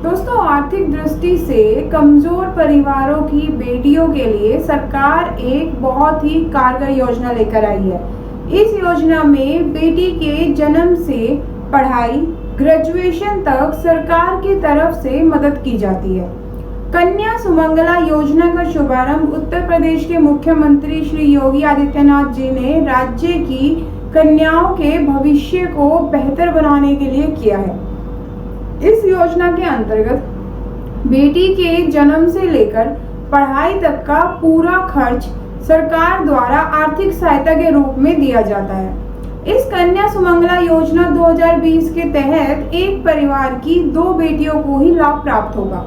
दोस्तों, आर्थिक दृष्टि से कमजोर परिवारों की बेटियों के लिए सरकार एक बहुत ही कारगर योजना लेकर आई है। इस योजना में बेटी के जन्म से पढ़ाई, ग्रेजुएशन तक सरकार की तरफ से मदद की जाती है। कन्या सुमंगला योजना का शुभारंभ उत्तर प्रदेश के मुख्यमंत्री श्री योगी आदित्यनाथ जी ने राज्य की कन्याओं के भविष्य को बेहतर बनाने के लिए किया है। इस योजना के अंतर्गत बेटी के जन्म से लेकर पढ़ाई तक का पूरा खर्च सरकार द्वारा आर्थिक सहायता के रूप में दिया जाता है। इस कन्या सुमंगला योजना 2020 के तहत एक परिवार की 2 बेटियों को ही लाभ प्राप्त होगा।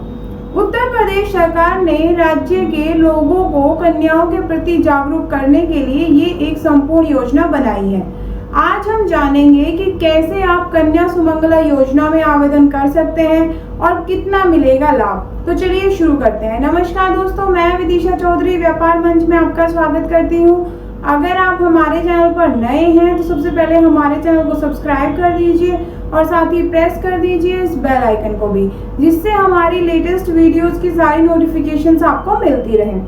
उत्तर प्रदेश सरकार ने राज्य के लोगों को कन्याओं के प्रति जागरूक करने के लिए ये एक संपूर्ण योजना बनाई है। आज हम जानेंगे कि कैसे आप कन्या सुमंगला योजना में आवेदन कर सकते हैं और कितना मिलेगा लाभ। तो चलिए शुरू करते हैं। नमस्कार दोस्तों, मैं विदिशा चौधरी व्यापार मंच में आपका स्वागत करती हूं। अगर आप हमारे चैनल पर नए हैं तो सबसे पहले हमारे चैनल को सब्सक्राइब कर दीजिए और साथ ही प्रेस कर दीजिए इस बेल आइकन को भी, जिससे हमारी लेटेस्ट वीडियोस की सारी नोटिफिकेशंस आपको मिलती रहें।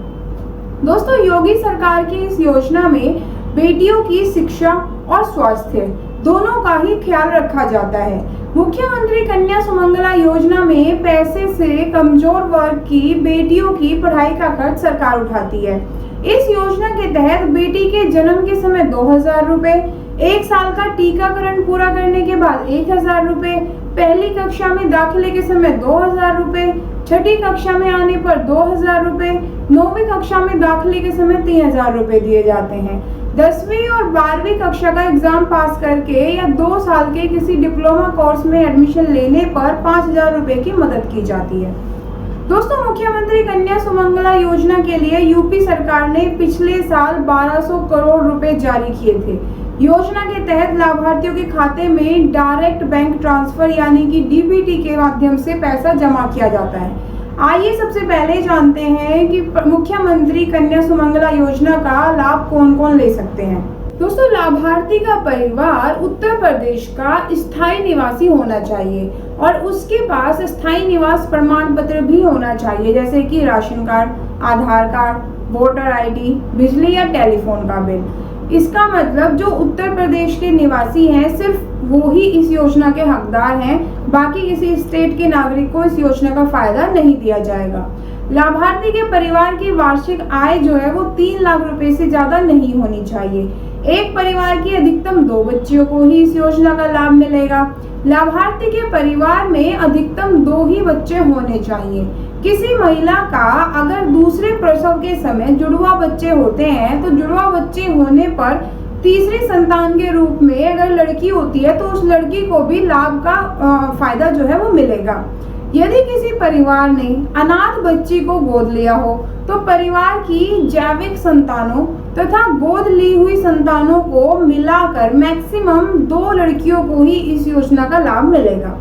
दोस्तों, योगी सरकार की इस योजना में बेटियों की शिक्षा और स्वास्थ्य दोनों का ही ख्याल रखा जाता है। मुख्यमंत्री कन्या सुमंगला योजना में पैसे से कमजोर वर्ग की बेटियों की पढ़ाई का खर्च सरकार उठाती है। इस योजना के तहत बेटी के जन्म के समय 2000 रुपए, 1 साल का टीकाकरण पूरा करने के बाद 1000 रुपए, पहली कक्षा में दाखिले के समय 2000 रुपए, छठी कक्षा में आने पर 2000 रुपए, 9वीं कक्षा में दाखिले के समय 3000 रुपए दिए जाते हैं। 10वीं और 12वीं कक्षा का एग्जाम पास करके या 2 साल के किसी डिप्लोमा कोर्स में एडमिशन लेने पर 5000 रुपए की मदद की जाती है। दोस्तों, मुख्यमंत्री कन्या सुमंगला योजना के लिए यूपी सरकार ने पिछले साल 1200 करोड़ रुपए जारी किए थे। योजना के तहत लाभार्थियों के खाते में डायरेक्ट बैंक ट्रांसफर यानी कि डीबीटी के माध्यम से पैसा जमा किया जाता है। आइए सबसे पहले जानते हैं कि मुख्यमंत्री कन्या सुमंगला योजना का लाभ कौन कौन ले सकते हैं। दोस्तों, लाभार्थी का परिवार उत्तर प्रदेश का स्थायी निवासी होना चाहिए और उसके पास स्थायी निवास प्रमाण पत्र भी होना चाहिए, जैसे कि राशन कार्ड, आधार कार्ड, वोटर आईडी, बिजली या टेलीफोन का बिल। इसका मतलब जो उत्तर प्रदेश के निवासी हैं सिर्फ वो ही इस योजना के हकदार हैं, बाकी किसी स्टेट के नागरिक को इस योजना का फायदा नहीं दिया जाएगा। लाभार्थी के परिवार की वार्षिक आय जो है वो 3 लाख रुपए से ज्यादा नहीं होनी चाहिए। एक परिवार की अधिकतम 2 बच्चियों को ही इस योजना का लाभ मिलेगा। लाभार्थी के परिवार में अधिकतम 2 ही बच्चे होने चाहिए। किसी महिला का अगर दूसरे प्रसव के समय जुड़वा बच्चे होते हैं तो जुड़वा बच्चे होने पर तीसरी संतान के रूप में अगर लड़की होती है तो उस लड़की को भी लाभ का फायदा जो है वो मिलेगा। यदि किसी परिवार ने अनाथ बच्ची को गोद लिया हो तो परिवार की जैविक संतानों तथा गोद ली हुई संतानों को मिलाकर मैक्सिमम 2 लड़कियों को ही इस योजना का लाभ मिलेगा।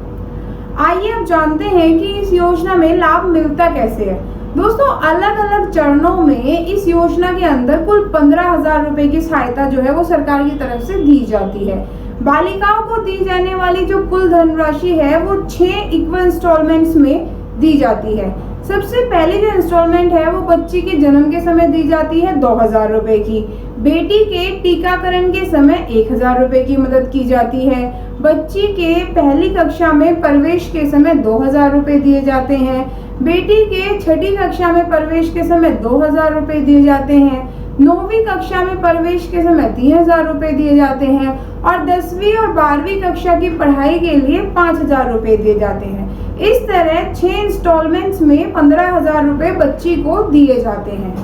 आइए अब जानते हैं कि इस योजना में लाभ मिलता कैसे है। दोस्तों, अलग अलग चरणों में इस योजना के अंदर कुल 15,000 रुपए की सहायता जो है वो सरकार की तरफ से दी जाती है। बालिकाओं को दी जाने वाली जो कुल धनराशि है वो 6 इक्वल इंस्टॉलमेंट्स में दी जाती है। सबसे पहले जो इंस्टॉलमेंट है वो बच्ची के जन्म के समय दी जाती है 2000 रुपए की। बेटी के टीकाकरण के समय 1000 रुपए की मदद की जाती है। बच्ची के पहली कक्षा में प्रवेश के समय 2000 रुपए दिए जाते हैं। बेटी के छठी कक्षा में प्रवेश के समय 2000 रुपए दिए जाते हैं। 9वीं कक्षा में प्रवेश के समय 3000 रुपए दिए जाते हैं और 10वीं और 12वीं कक्षा की पढ़ाई के लिए 5000 रुपए दिए जाते हैं। इस तरह 6 इंस्टॉलमेंट्स में 15,000 रुपए बच्ची को दिए जाते हैं।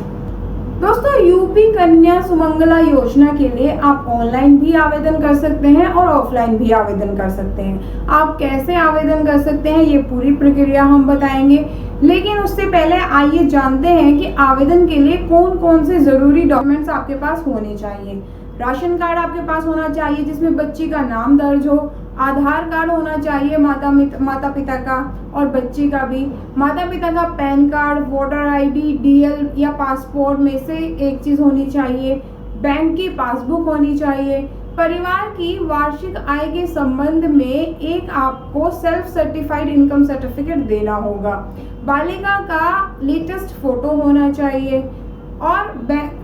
दोस्तों, यूपी कन्या सुमंगला योजना के लिए आप ऑनलाइन भी आवेदन कर सकते हैं और ऑफलाइन भी आवेदन कर सकते हैं। आप कैसे आवेदन कर सकते हैं ये पूरी प्रक्रिया हम बताएंगे, लेकिन उससे पहले आइए जानते हैं कि आवेदन के लिए कौन कौन से जरूरी डॉक्यूमेंट्स आपके पास होने चाहिए। राशन कार्ड आपके पास होना चाहिए जिसमें बच्ची का नाम दर्ज हो। आधार कार्ड होना चाहिए माता पिता का और बच्ची का भी। माता पिता का pan card, voter ID, DL या पासपोर्ट में से एक चीज़ होनी चाहिए। बैंक की पासबुक होनी चाहिए। परिवार की वार्षिक आय के संबंध में एक आपको सेल्फ सर्टिफाइड इनकम सर्टिफिकेट देना होगा। बालिका का लेटेस्ट फोटो होना चाहिए और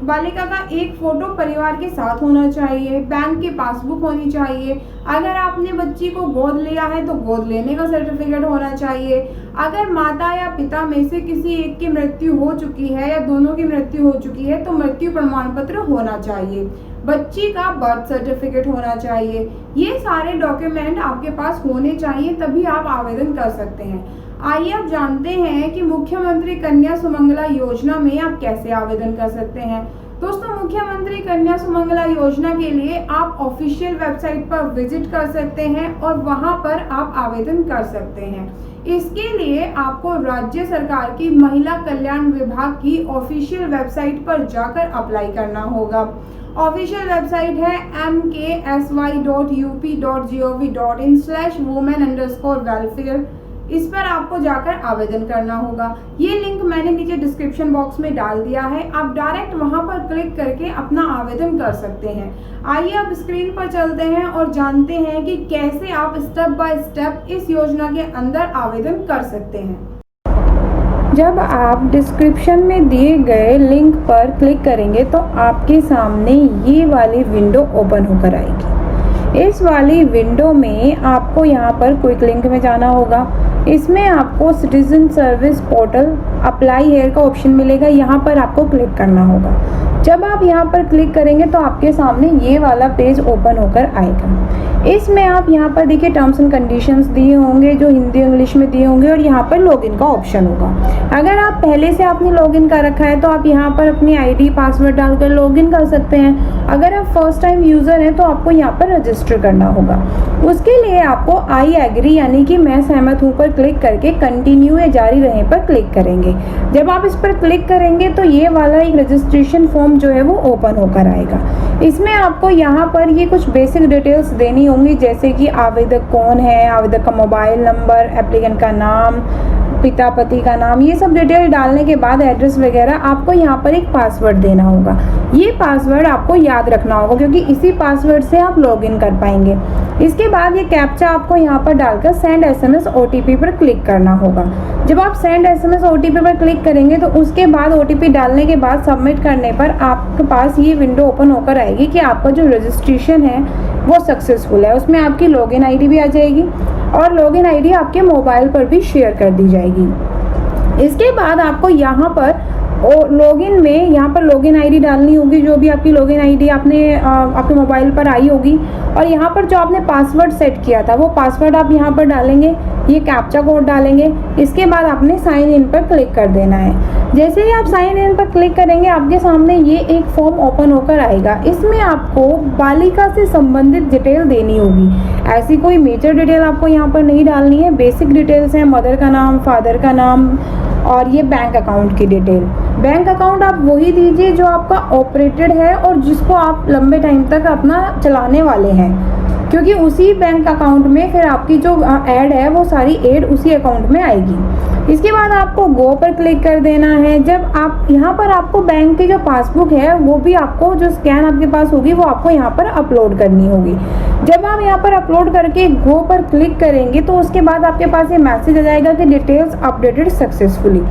बालिका का एक फोटो परिवार के साथ होना चाहिए। बैंक की पासबुक होनी चाहिए। अगर आपने बच्ची को गोद लिया है तो गोद लेने का सर्टिफिकेट होना चाहिए। अगर माता या पिता में से किसी एक की मृत्यु हो चुकी है या दोनों की मृत्यु हो चुकी है तो मृत्यु प्रमाण पत्र होना चाहिए। बच्ची का बर्थ सर्टिफिकेट होना चाहिए। ये सारे डॉक्यूमेंट आपके पास होने चाहिए, तभी आप आवेदन कर सकते हैं। आइए अब जानते हैं कि मुख्यमंत्री कन्या सुमंगला योजना में आप कैसे आवेदन कर सकते हैं। दोस्तों, मुख्यमंत्री कन्या सुमंगला योजना के लिए आप ऑफिशियल वेबसाइट पर विजिट कर सकते हैं और वहां पर आप आवेदन कर सकते हैं। इसके लिए आपको राज्य सरकार की महिला कल्याण विभाग की ऑफिशियल वेबसाइट पर जाकर अप्लाई करना होगा। ऑफिशियल वेबसाइट है mksy.up.gov.in/women_welfare। इस पर आपको जाकर आवेदन करना होगा। ये लिंक मैंने नीचे डिस्क्रिप्शन बॉक्स में डाल दिया है, आप डायरेक्ट वहां पर क्लिक करके अपना आवेदन कर सकते हैं। आइए अब स्क्रीन पर चलते हैं और जानते हैं कि कैसे आप स्टेप बाय स्टेप इस योजना के अंदर आवेदन कर सकते हैं। जब आप डिस्क्रिप्शन में दिए गए लिंक पर क्लिक करेंगे तो आपके सामने ये वाली विंडो ओपन होकर आएगी। इस वाली विंडो में आपको यहाँ पर क्विक लिंक में जाना होगा। इसमें आपको citizen service portal apply hair का ऑप्शन मिलेगा, यहाँ पर आपको क्लिक करना होगा। जब आप यहाँ पर क्लिक करेंगे तो आपके सामने ये वाला पेज ओपन होकर आएगा। इसमें आप यहाँ पर देखिए टर्म्स एंड कंडीशंस दिए होंगे जो हिंदी इंग्लिश में दिए होंगे और यहाँ पर लॉगिन का ऑप्शन होगा। अगर आप पहले से आपने लॉगिन कर रखा है तो आप यहाँ पर अपनी आईडी पासवर्ड डालकर लॉगिन कर सकते हैं। अगर आप फर्स्ट टाइम यूज़र हैं तो आपको यहाँ पर रजिस्टर करना होगा। उसके लिए आपको आई एग्री यानी कि मैं सहमत हूँ पर क्लिक करके कंटिन्यू या जारी रहे पर क्लिक करेंगे। जब आप इस पर क्लिक करेंगे तो ये वाला एक रजिस्ट्रेशन फॉर्म जो है वो ओपन होकर आएगा। इसमें आपको यहाँ पर ये कुछ बेसिक डिटेल्स देनी होंगी, जैसे कि आवेदक कौन है, आवेदक का मोबाइल नंबर, एप्लीकेंट का नाम, पिता पति का नाम, ये सब डिटेल डालने के बाद एड्रेस वगैरह आपको यहाँ पर एक पासवर्ड देना होगा। ये पासवर्ड आपको याद रखना होगा क्योंकि इसी पासवर्ड से आप लॉगिन कर पाएंगे। इसके बाद ये कैप्चा आपको यहाँ पर डालकर सेंड SMS OTP पर क्लिक करना होगा। जब आप सेंड SMS OTP पर क्लिक करेंगे तो उसके बाद OTP डालने के बाद सबमिट करने पर आपके पास ये विंडो ओपन होकर आएगी कि आपका जो रजिस्ट्रेशन है वो सक्सेसफुल है। उसमें आपकी लॉगिन आईडी भी आ जाएगी और लॉगिन आईडी आपके मोबाइल पर भी शेयर कर दी जाएगी। इसके बाद आपको यहाँ पर लॉगिन में यहाँ पर लॉगिन आईडी डालनी होगी, जो भी आपकी लॉगिन आईडी आपके मोबाइल पर आई होगी, और यहाँ पर जो आपने पासवर्ड सेट किया था वो पासवर्ड आप यहाँ पर डालेंगे, ये कैप्चा कोड डालेंगे। इसके बाद आपने साइन इन पर क्लिक कर देना है। जैसे ही आप साइन इन पर क्लिक करेंगे आपके सामने ये एक फॉर्म ओपन होकर आएगा। इसमें आपको बालिका से संबंधित डिटेल देनी होगी। ऐसी कोई मेजर डिटेल आपको यहाँ पर नहीं डालनी है। बेसिक डिटेल्स हैं, मदर का नाम, फादर का नाम और ये बैंक अकाउंट की डिटेल। बैंक अकाउंट आप वही दीजिए जो आपका ऑपरेटेड है और जिसको आप लंबे टाइम तक अपना चलाने वाले हैं, क्योंकि उसी बैंक अकाउंट में फिर आपकी जो ऐड है वो सारी ऐड उसी अकाउंट में आएगी। इसके बाद आपको गो पर क्लिक कर देना है। जब आप यहाँ पर आपको बैंक की जो पासबुक है वो भी आपको जो स्कैन आपके पास होगी वो आपको यहाँ पर अपलोड करनी होगी। जब आप यहाँ पर अपलोड करके गो पर क्लिक करेंगे तो उसके बाद आपके पास ये मैसेज आ जाएगा कि डिटेल्स अपडेटेड सक्सेसफुली।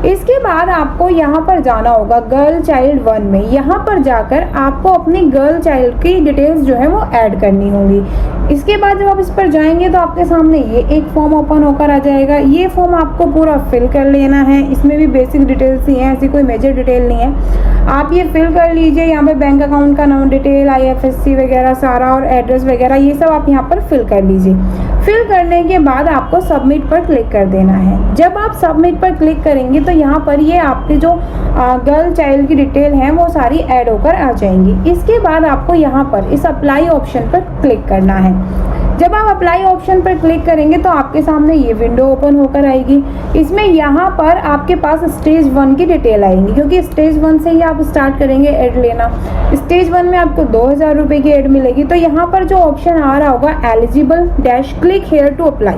इसके बाद आपको यहाँ पर जाना होगा गर्ल चाइल्ड 1 में। यहाँ पर जाकर आपको अपनी गर्ल चाइल्ड की डिटेल्स जो है वो ऐड करनी होंगी। इसके बाद जब आप इस पर जाएंगे तो आपके सामने ये एक फॉर्म ओपन होकर आ जाएगा। ये फॉर्म आपको पूरा फिल कर लेना है। इसमें भी बेसिक डिटेल्स ही हैं, ऐसी कोई मेजर डिटेल नहीं है। आप ये फिल कर लीजिए। यहाँ पे बैंक अकाउंट का नाम, डिटेल, IFSC वगैरह सारा और एड्रेस वगैरह ये सब आप यहाँ पर फिल कर लीजिए। फिल करने के बाद आपको सबमिट पर क्लिक कर देना है। जब आप सबमिट पर क्लिक करेंगे तो यहाँ पर ये आपके जो गर्ल चाइल्ड की डिटेल हैं वो सारी ऐड होकर आ जाएंगी। इसके बाद आपको यहाँ पर इस अप्लाई ऑप्शन पर क्लिक करना है। जब आप अप्लाई ऑप्शन पर क्लिक करेंगे तो आपके सामने ये विंडो ओपन होकर आएगी। इसमें यहाँ पर आपके पास स्टेज 1 की डिटेल आएंगी, क्योंकि स्टेज 1 से ही आप स्टार्ट करेंगे ऐड लेना। स्टेज 1 में आपको 2000 रुपये की ऐड मिलेगी। तो यहाँ पर जो ऑप्शन आ रहा होगा eligible dash click here to apply,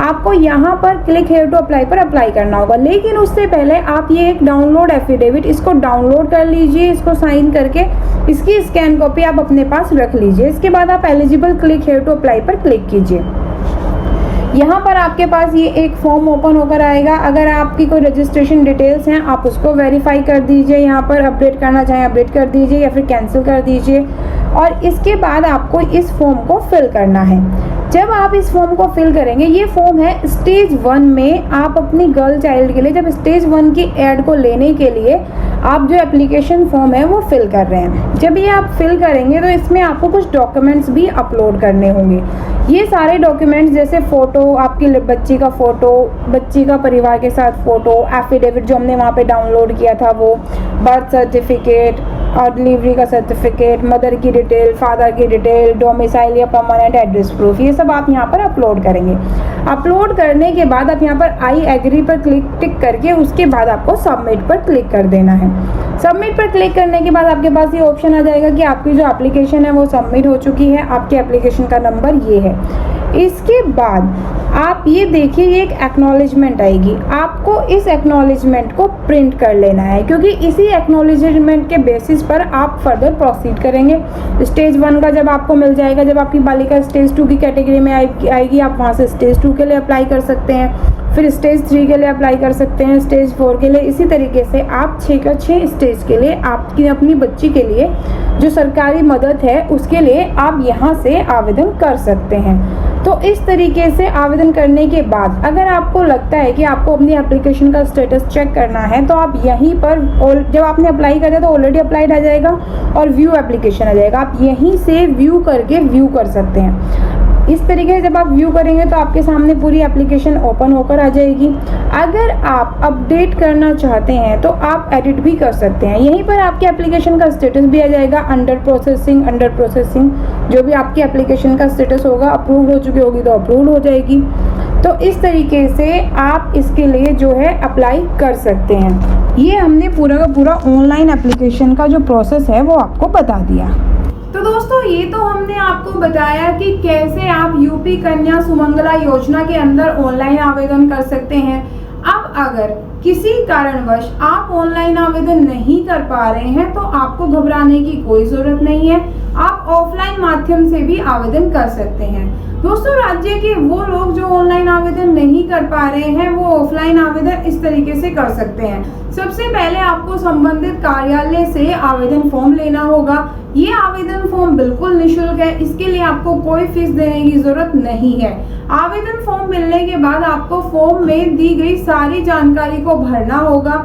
आपको यहाँ पर क्लिक हेयर टू अप्लाई पर अप्लाई करना होगा। लेकिन उससे पहले आप ये एक डाउनलोड एफिडेविट, इसको डाउनलोड कर लीजिए, इसको साइन करके इसकी स्कैन कॉपी आप अपने पास रख लीजिए। इसके बाद आप eligible click here to apply पर क्लिक कीजिए। यहाँ पर आपके पास ये एक फॉर्म ओपन होकर आएगा। अगर आपकी कोई रजिस्ट्रेशन डिटेल्स हैं आप उसको वेरीफाई कर दीजिए, यहाँ पर अपडेट करना चाहें अपडेट कर दीजिए या फिर कैंसिल कर दीजिए। और इसके बाद आपको इस फॉर्म को फिल करना है। जब आप इस फॉर्म को फिल करेंगे, ये फॉर्म है स्टेज 1 में, आप अपनी गर्ल चाइल्ड के लिए जब स्टेज 1 की एड को लेने के लिए आप जो एप्लीकेशन फॉर्म है वो फिल कर रहे हैं। जब ये आप फिल करेंगे तो इसमें आपको कुछ डॉक्यूमेंट्स भी अपलोड करने होंगे। ये सारे डॉक्यूमेंट्स जैसे फ़ोटो, आपकी बच्ची का फ़ोटो, बच्ची का परिवार के साथ फ़ोटो, एफिडेविट जो हमने वहाँ पे डाउनलोड किया था वो, बर्थ सर्टिफिकेट और डिलीवरी का सर्टिफिकेट, मदर की डिटेल, फादर की डिटेल, डोमिसाइल या परमानेंट एड्रेस प्रूफ, ये सब आप यहाँ पर अपलोड करेंगे। अपलोड करने के बाद आप यहाँ पर आई एग्री पर टिक करके उसके बाद आपको सबमिट पर क्लिक कर देना है। सबमिट पर क्लिक करने के बाद आपके पास ये ऑप्शन आ जाएगा कि आपकी जो एप्लीकेशन है वो सबमिट हो चुकी है, आपके एप्लीकेशन का नंबर ये है। इसके बाद आप ये देखिए, ये एक एक्नॉलेजमेंट आएगी, आपको इस एक्नॉलेजमेंट को प्रिंट कर लेना है, क्योंकि इसी एक्नॉलेजमेंट के बेसिस पर आप फर्दर प्रोसीड करेंगे। स्टेज 1 का जब आपको मिल जाएगा, जब आपकी बालिका स्टेज 2 की कैटेगरी में आएगी, आप वहाँ से स्टेज 2 के लिए अप्लाई कर सकते हैं, फिर स्टेज 3 के लिए अप्लाई कर सकते हैं, स्टेज 4 के लिए। इसी तरीके से आप 6 स्टेज के लिए आपकी अपनी बच्ची के लिए जो सरकारी मदद है उसके लिए आप यहाँ से आवेदन कर सकते हैं। तो इस तरीके से आवेदन करने के बाद अगर आपको लगता है कि आपको अपनी एप्लीकेशन का स्टेटस चेक करना है तो आप यहीं पर, जब आपने अप्लाई कर दिया तो ऑलरेडी अप्लाइड आ जाएगा और व्यू एप्लीकेशन आ जाएगा, आप यहीं से व्यू करके व्यू कर सकते हैं। इस तरीके से जब आप व्यू करेंगे तो आपके सामने पूरी एप्लीकेशन ओपन होकर आ जाएगी। अगर आप अपडेट करना चाहते हैं तो आप एडिट भी कर सकते हैं। यहीं पर आपके एप्लीकेशन का स्टेटस भी आ जाएगा, अंडर प्रोसेसिंग, जो भी आपकी एप्लीकेशन का स्टेटस होगा, अप्रूव हो चुकी होगी तो अप्रूव हो जाएगी। तो इस तरीके से आप इसके लिए जो है अप्लाई कर सकते हैं। ये हमने पूरा का पूरा ऑनलाइन एप्लीकेशन का जो प्रोसेस है वो आपको बता दिया। तो दोस्तों, ये तो हमने आपको बताया कि कैसे आप यूपी कन्या सुमंगला योजना के अंदर ऑनलाइन आवेदन कर सकते हैं। अब अगर किसी कारणवश आप ऑनलाइन आवेदन नहीं कर पा रहे हैं तो आपको घबराने की कोई जरूरत नहीं है, आप ऑफलाइन माध्यम से भी आवेदन कर सकते हैं। दोस्तों, राज्य के वो लोग जो ऑनलाइन आवेदन नहीं कर पा रहे हैं वो ऑफलाइन आवेदन इस तरीके से कर सकते हैं। सबसे पहले आपको संबंधित कार्यालय से आवेदन फॉर्म लेना होगा। ये आवेदन फॉर्म बिल्कुल निःशुल्क है, इसके लिए आपको कोई फीस देने की जरूरत नहीं है। आवेदन फॉर्म मिलने के बाद आपको फॉर्म में दी गई सारी जानकारी को भरना होगा।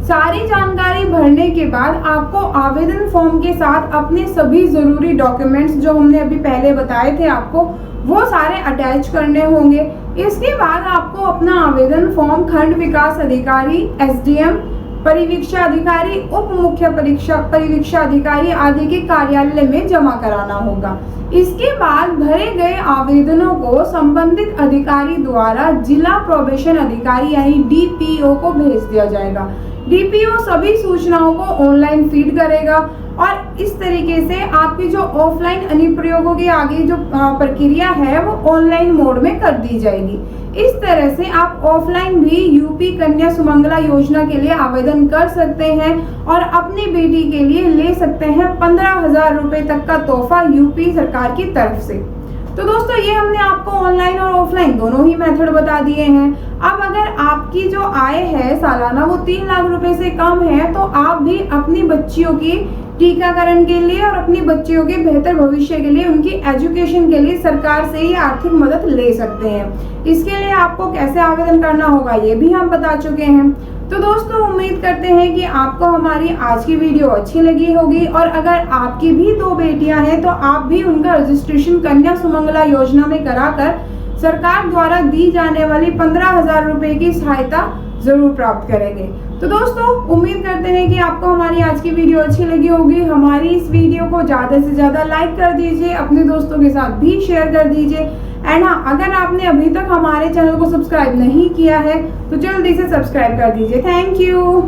सारी जानकारी भरने के बाद आपको आवेदन फॉर्म के साथ अपने सभी जरूरी डॉक्यूमेंट्स जो हमने अभी पहले बताए थे आपको, वो सारे अटैच करने होंगे। इसके बाद आपको अपना आवेदन फॉर्म खंड विकास अधिकारी, एसडीएम, परिवीक्षा अधिकारी, उप मुख्य परिवीक्षा अधिकारी आदि के कार्यालय में जमा कराना होगा। इसके बाद भरे गए आवेदनों को संबंधित अधिकारी द्वारा जिला प्रोबेशन अधिकारी यानी डीपीओ को भेज दिया जाएगा। डीपीओ सभी सूचनाओं को ऑनलाइन फीड करेगा और इस तरीके से आपकी जो ऑफलाइन अनुप्रयोगों की आगे जो प्रक्रिया है वो ऑनलाइन मोड में कर दी जाएगी। इस तरह से आप ऑफलाइन भी यूपी कन्या सुमंगला योजना के लिए आवेदन कर सकते हैं और अपनी बेटी के लिए ले सकते हैं 15,000 रुपए तक का तोहफा यूपी सरकार की तरफ से। तो दोस्तों, ये हमने आपको ऑनलाइन और ऑफलाइन दोनों ही मेथड बता दिए हैं। अब अगर आपकी जो आय है सालाना वो 3 लाख रुपए से कम है तो आप भी अपनी बच्चियों की टीकाकरण के लिए और अपनी बच्चियों के बेहतर भविष्य के लिए, उनकी एजुकेशन के लिए सरकार से ये आर्थिक मदद ले सकते हैं। इसके लिए आपको कैसे आवेदन करना होगा ये भी हम बता चुके हैं। तो दोस्तों, उम्मीद करते हैं कि आपको हमारी आज की वीडियो अच्छी लगी होगी और अगर आपकी भी 2 बेटियां हैं तो आप भी उनका रजिस्ट्रेशन कन्या सुमंगला योजना में कराकर सरकार द्वारा दी जाने वाली 15,000 रुपए की सहायता जरूर प्राप्त करेंगे। तो दोस्तों, उम्मीद करते हैं कि आपको हमारी आज की वीडियो अच्छी लगी होगी। हमारी इस वीडियो को ज़्यादा से ज़्यादा लाइक कर दीजिए, अपने दोस्तों के साथ भी शेयर कर दीजिए। एंड हाँ, अगर आपने अभी तक हमारे चैनल को सब्सक्राइब नहीं किया है तो जल्दी से सब्सक्राइब कर दीजिए। Thank you.